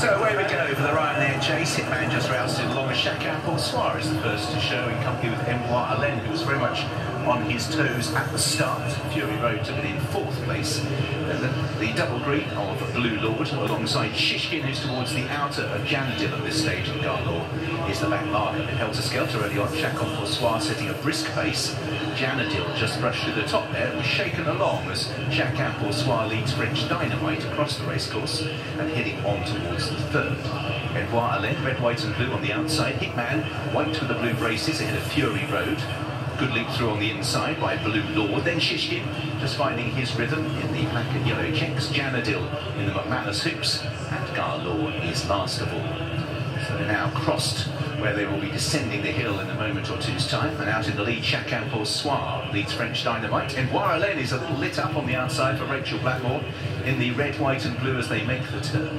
So away we go for the Ryanair chase. Hitman just rousted along as Rachael BlackmoreWinning is the first to show in company with Envoi Allen, who was very much on his toes at the start. Fury Road took it in 4th place. The double green of Blue Lord alongside Shishkin, who's towards the outer of Janadil at this stage, and Garlaw is the back marker. Been helter-skelter early on. Rachael BlackmoreWinning setting a brisk pace. Janadil just brushed through the top there and was shaken along as Rachael BlackmoreWinning leads French Dynamite across the racecourse and heading on towards the 3rd. Envoi Allen, red, white and blue on the outside. Hitman, white with the blue braces ahead of Fury Road. Good leap through on the inside by Blue Lord. Then Shishkin just finding his rhythm in the black and yellow checks. Janadil in the McManus hoops, and Garlaw is last of all. So they're now crossed where they will be descending the hill in a moment or two's time, and out in the lead Rachael BlackmoreWinning leads French Dynamite. Envoi Allen is a little lit up on the outside for Rachael Blackmore in the red, white and blue as they make the turn.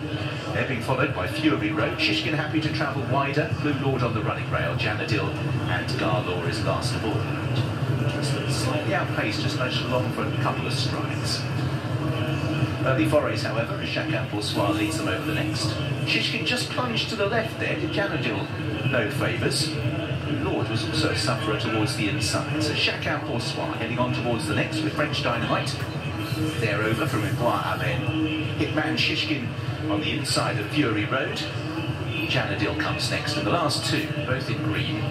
They're being followed by Fury Road. Shishkin happy to travel wider. Blue Lord on the running rail. Janadil and Garlaw is last of all. Just slightly outpaced, just nudged along for a couple of strides. Early forays, however, as Rachael BlackmoreWinning leads them over the next. Shishkin just plunged to the left there. Did Janadil no favours? Blue Lord was also a sufferer towards the inside. So Rachael BlackmoreWinning heading on towards the next with French Dynamite. They're over from Envoi Allen. Hitman Shishkin on the inside of Fury Road. Janadil comes next, and the last two, both in green.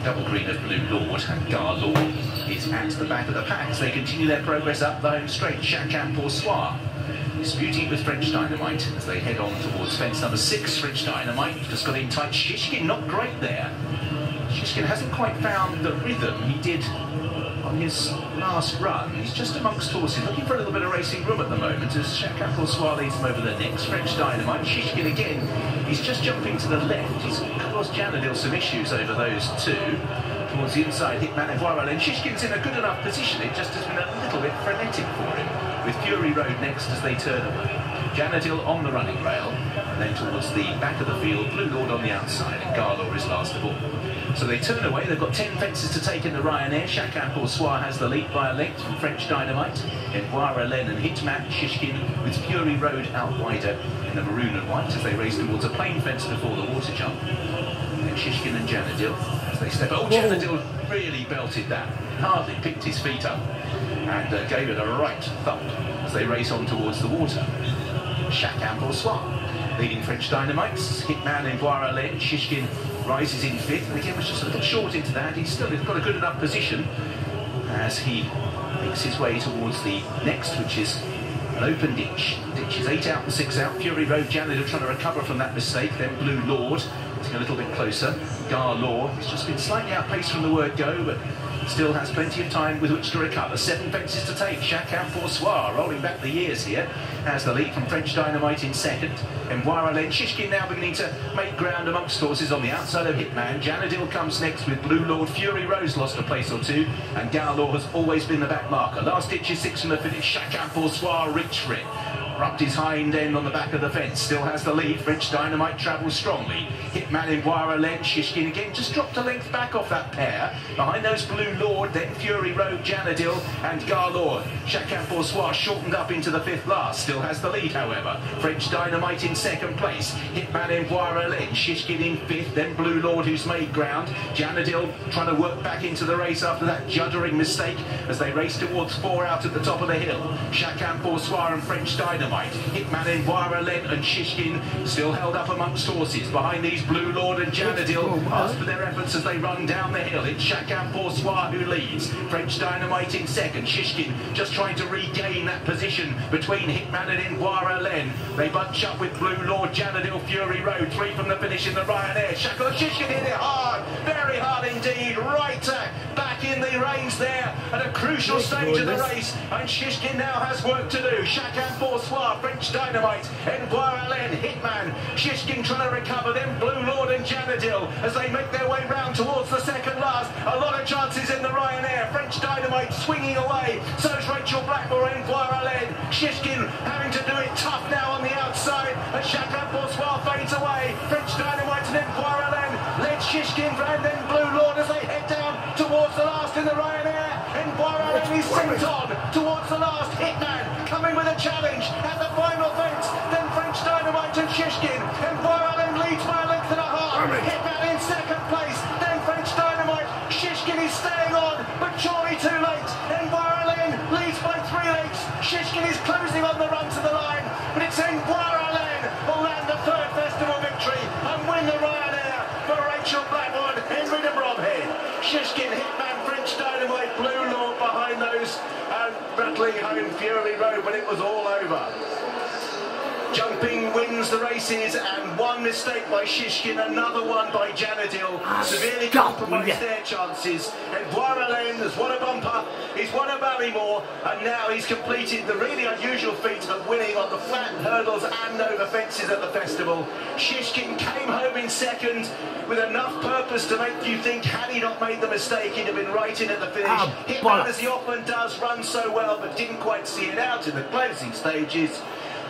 Double green of Blue Lord, and Garlaw is at the back of the pack as they continue their progress up the home straight. Rachael BlackmoreWinning disputing with French Dynamite as they head on towards fence number 6. French Dynamite just got in tight. Shishkin not great there. Shishkin hasn't quite found the rhythm he did on his last run. He's just amongst horses, looking for a little bit of racing room at the moment as Rachael BlackmoreWinning leads him over the next. French Dynamite, Shishkin again, he's just jumping to the left. He's caused Janadil some issues over those two. Towards the inside, Hitman and Envoi Allen. Shishkin's in a good enough position, it just has been a little bit frenetic for him. With Fury Road next as they turn away. Janadil on the running rail, and then towards the back of the field, Blue Lord on the outside, and Garlaw is last of all. So they turn away. They've got 10 fences to take in the Ryanair. Rachael BlackmoreWinning has the lead by a length from French Dynamite. Envoi Allen and Hitman Shishkin with Fury Road out wider in the maroon and white as they race towards a plain fence before the water jump. And Shishkin and Janadil as they step. Oh, Janadil really belted that. Hardly picked his feet up and gave it a right thump as they race on towards the water. Rachael BlackmoreWinning leading French Dynamites. Hitman Envoi Allen. Shishkin rises in 5th, and again was just a little short into that. He's still got a good enough position as he makes his way towards the next, which is an open ditch. Ditch is 8 out and 6 out. Fury Road, Janadil trying to recover from that mistake. Then Blue Lord getting a little bit closer. Garlaw has just been slightly outpaced from the word go, but still has plenty of time with which to recover. 7 fences to take. Rachael BlackmoreWinning rolling back the years here has the lead from French Dynamite in 2nd. Envoi Allen. Shishkin now beginning to make ground amongst horses on the outside of Hitman. Janadil comes next with Blue Lord. Fury Rose lost a place or two, and Garlaw has always been the back marker. Last ditch is 6 from the finish. Rachael BlackmoreWinning reached for it. Rubbed his hind end on the back of the fence. Still has the lead. French Dynamite travels strongly. Hitman Envoi Allen. Shishkin again just dropped a length back off that pair. Behind those Blue Lord, then Fury Road, Janadil and Garlaw. Rachael BlackmoreWinning shortened up into the 5th last. Still has the lead, however. French Dynamite in 2nd place. Hitman Envoi Allen. Shishkin in 5th. Then Blue Lord, who's made ground. Janadil trying to work back into the race after that juddering mistake as they race towards 4 out at the top of the hill. Rachael BlackmoreWinning and French Dynamite. Hitman Envoi Allen and Shishkin still held up amongst horses. Behind these Blue Lord and Janadil ask for their efforts as they run down the hill. It's Rachael BlackmoreWinning who leads. French Dynamite in 2nd. Shishkin just trying to regain that position between Hitman and Envoi Allen. They bunch up with Blue Lord, Janadil, Fury Road. 3 from the finish in the Ryanair. Shishkin hit it hard, very hard indeed. Right back in the reins there at a crucial stage of the race, and Shishkin now has work to do. Rachael BlackmoreWinning, French Dynamite, Envoi Allen, Hitman, Shishkin trying to recover them, Blue Lord and Janadil as they make their way round towards the 2nd last. A lot of chances in the Ryanair. French Dynamite swinging away. So's Rachael BlackmoreWinning, Envoi Allen. Shishkin having to do it tough now on the outside as Rachael BlackmoreWinning fades away. French Dynamite and Envoi Allen led Shishkin and then Blue Lord as they head down towards the last in the Ryanair. Envoi Allen is sent on towards the last. Hitman coming with a challenge at the final fence. Then French Dynamite and Shishkin in Fury Road when it was all over. Jumping wins the races, and one mistake by Shishkin, another one by Janadil, severely compromised their chances. Envoi Allen has won a bumper, he's won a Ballymore, and now he's completed the really unusual feat of winning on the flat hurdles and over fences at the festival. Shishkin came home in second with enough purpose to make you think, had he not made the mistake, he'd have been right in at the finish. Hitman, as he often does, run so well, but didn't quite see it out in the closing stages.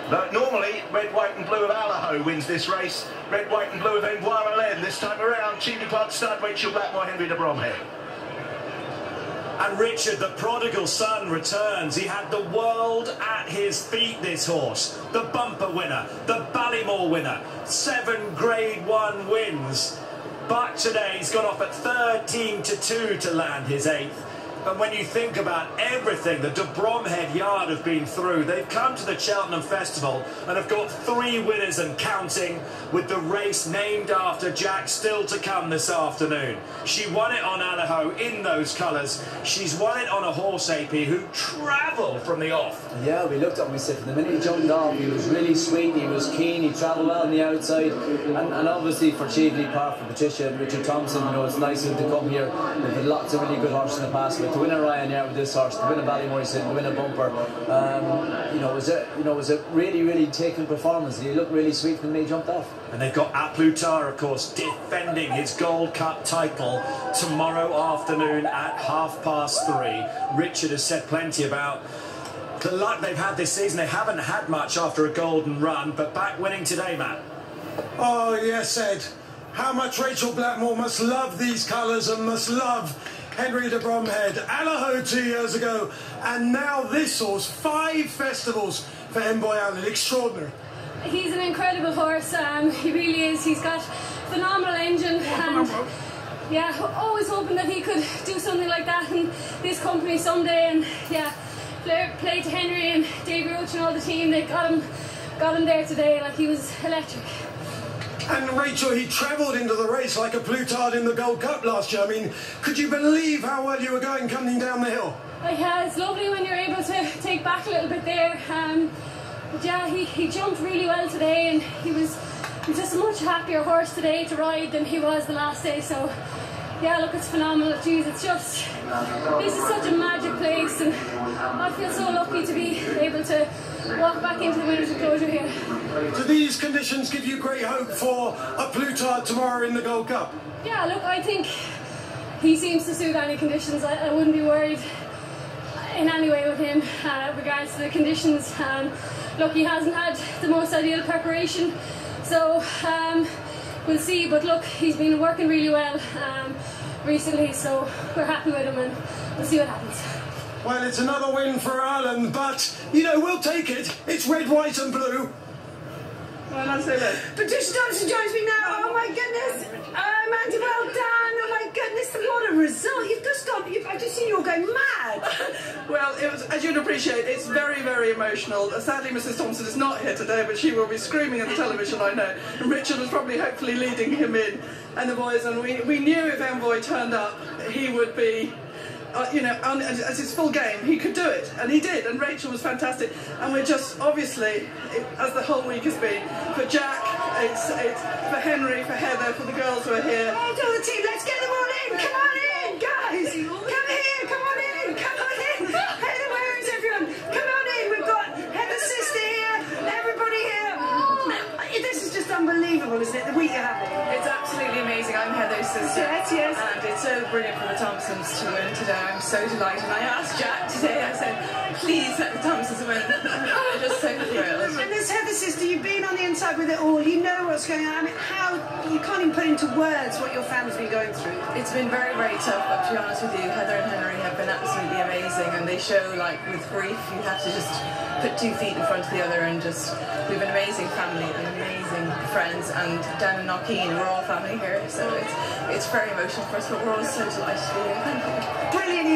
But normally, red, white and blue of Allaho wins this race. Red, white and blue of Envoi Allen. This time around, Cheaply Park stud Rachael Blackmore, Henry de Bromhead. And Richard, the prodigal son, returns. He had the world at his feet, this horse. The bumper winner, the Ballymore winner, 7 Grade 1 wins. But today he's gone off at 13-2 to land his 8th. And when you think about everything the de Bromhead yard have been through, they've come to the Cheltenham Festival and have got 3 winners and counting, with the race named after Jack still to come this afternoon. She won it on Allaho in those colours. She's won it on a horse, AP, who travelled from the off. Yeah, we looked at him, we said, from the minute he jumped off, he was really sweet, he was keen, he travelled well on the outside, and obviously for Cheveley Park, for Patricia and Richard Thompson, you know, it's nice of them to come here. They've had lots of really good horses in the past, but to win a Ryanair with this horse, to win a Ballymore, he said, to win a bumper, was a really, really taken performance. He looked really sweet when they jumped off. And they've got Aplutar, of course, defending his Gold Cup title tomorrow afternoon at 3:30. Richard has said plenty about the luck they've had this season. They haven't had much after a golden run, but back winning today, Matt. Oh, yes, Ed. How much Rachael Blackmore must love these colours and must love Henry de Bromhead. Allaho 2 years ago, and now this horse. 5 festivals for Envoi Allen. Extraordinary. He's an incredible horse. He really is. He's got phenomenal engine, and yeah, always hoping that he could do something like that in this company someday. And yeah, play to Henry and Dave Roach and all the team. They got him there today. Like, he was electric. And Rachael, he travelled into the race like a Plutard in the Gold Cup last year. I mean, could you believe how well you were going coming down the hill? Yeah, it's lovely when you're able to take back a little bit there. But yeah, he jumped really well today, and he was just a much happier horse today to ride than he was the last day. So yeah, look, it's phenomenal. Jeez, it's just, this is such a magic place, and I feel so lucky to be able to walk back into the winner's enclosure here. Do these conditions give you great hope for a Plutard tomorrow in the Gold Cup? Yeah, look, I think he seems to suit any conditions. I wouldn't be worried in any way with him regards to the conditions. Look, he hasn't had the most ideal preparation, so we'll see. But look, he's been working really well recently, so we're happy with him, and we'll see what happens. Well, it's another win for Allen, but, you know, we'll take it. It's red, white and blue. Well, that's it. Patricia Thompson joins me now. Oh my goodness. Mandy, well done. Oh my goodness, what a result. You've just gone, I've just seen you all going mad. Well, it was, as you'd appreciate, it's very, very emotional. Sadly, Mrs. Thompson is not here today, but she will be screaming at the television, I know. And Richard was probably hopefully leading him in, and the boys, and we knew if Envoi turned up, he would be, as his full game, he could do it, and he did, and Rachael was fantastic, and we're just, obviously, as the whole week has been, for Jack, it's for Henry, for Heather, for the girls who are here. Oh, to the team, let's get them all in, come on in, guys, come here, come on in, come on in, Heather, where is everyone? Come on in, we've got Heather's sister here, everybody here. This is just unbelievable, isn't it, the week you're having? It's absolutely amazing. I'm Heather's sister. Yes. And it's so brilliant for the Thompsons to win today. I'm so delighted. And I asked Jack today, I said, please let the Thompsons win. I'm just so thrilled. And this Heather's sister, you've been on the inside with it all. You know what's going on. I mean, you can't even put into words what your family's been going through. It's been very, very tough, but to be honest with you, Heather and Henry have been absolutely amazing. And they show, like, with grief, you have to just put 2 feet in front of the other, and just, we have an amazing family and amazing friends, and down in Knockeen, we're all family here, so it's very emotional for us, but we're all so delighted to be here. Thank you. Brilliant,